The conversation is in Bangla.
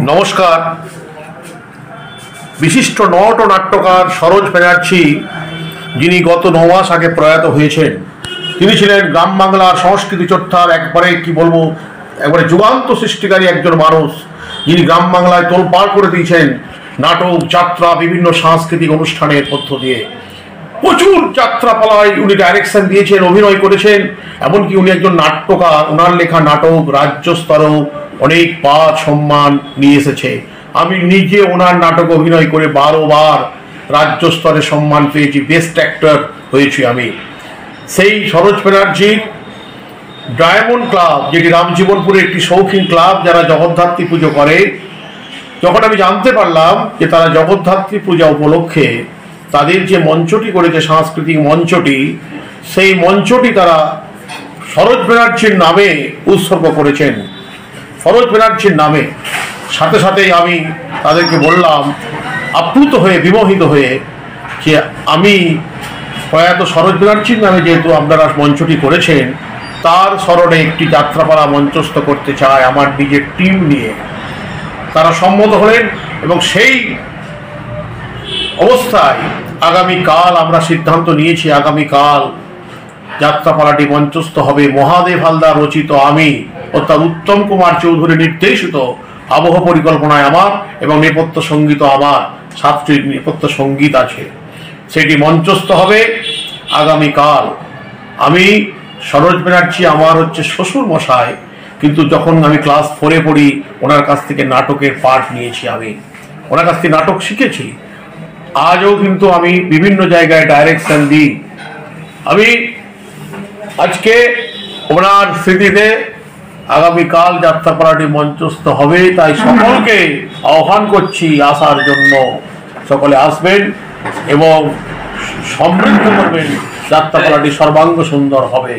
নমস্কার। বিশিষ্ট নট ও নাট্যকার সরোজ ব্যানার্জি, যিনি গত 9 মাস আগে প্রয়াত হয়েছেন, তিনি ছিলেন গ্রাম বাংলার সংস্কৃতি চর্চার একবারে যুগান্ত সৃষ্টিকারী একজন মানুষ, যিনি গ্রাম বাংলায় তোলপাড় করে দিয়েছেন নাটক, যাত্রা, বিভিন্ন সাংস্কৃতিক অনুষ্ঠানের মধ্য দিয়ে। প্রচুর যাত্রাপালায় উনি ডাইরেকশন দিয়েছেন, অভিনয় করেছেন, এমনকি উনি একজন নাট্যকার। ওনার লেখা নাটক রাজ্য স্তরেও অনেক পাঁচ সম্মান নিয়ে এসেছে। আমি নিজে ওনার নাটক অভিনয় করে 12 বার রাজ্য স্তরে সম্মান পেয়েছি, বেস্ট অ্যাক্টর হয়েছি আমি। সেই সরোজ ব্যানার্জির ডায়মন্ড ক্লাব, যেটি রামজীবনপুরে একটি শৌখিন ক্লাব যারা জগদ্ধাত্রী পুজো করে, যখন আমি জানতে পারলাম যে তারা জগদ্ধাত্রী পূজা উপলক্ষে তাদের যে মঞ্চটি করেছে, সাংস্কৃতিক মঞ্চটি, সেই মঞ্চটি তারা সরোজ ব্যানার্জির নামে উৎসর্গ করেছেন, সরোজ ব্যানার্জির নামে। সাথে সাথেই আমি তাদেরকে বললাম, আপ্লুত হয়ে, বিমোহিত হয়ে, যে আমি প্রয়াত সরোজ ব্যানার্জির নামে যেহেতু আপনারা মঞ্চটি করেছেন, তার স্মরণে একটি যাত্রাপালা মঞ্চস্থ করতে চাই আমার নিজের টিম নিয়ে। তারা সম্মত হলেন এবং সেই অবস্থায় আগামীকাল আমরা সিদ্ধান্ত নিয়েছি, আগামীকাল যাত্রাপালাটি মঞ্চস্থ হবে মহাদেব হালদার রচিত, আমি অর্থাৎ উত্তম কুমার চৌধুরী নির্দেশিত আবহ পরিকল্পনায় আমার এবং নেপথ্য সঙ্গীত আমার, 7টি নেপথ্য সঙ্গীত আছে, সেটি মঞ্চস্থ হবে আগামীকাল। আমি সরোজ ব্যানার্জি আমার শ্বশুর মশাই, কিন্তু যখন আমি ক্লাস 4-এ পড়ি ওনার কাছ থেকে নাটকের পাঠ নিয়েছি, আমি ওনার কাছ থেকে নাটক শিখেছি। আজও কিন্তু আমি বিভিন্ন জায়গায় ডাইরেকশন দিই। আমি আজকে ওনার স্মৃতিতে আগামীকাল যাত্রাপালাটি মঞ্চস্থ হবে, তাই সকলকে আহ্বান করছি আসার জন্য। সকলে আসবেন এবং সমৃদ্ধ করবেন, যাত্রাপালাটি সর্বাঙ্গ সুন্দর হবে।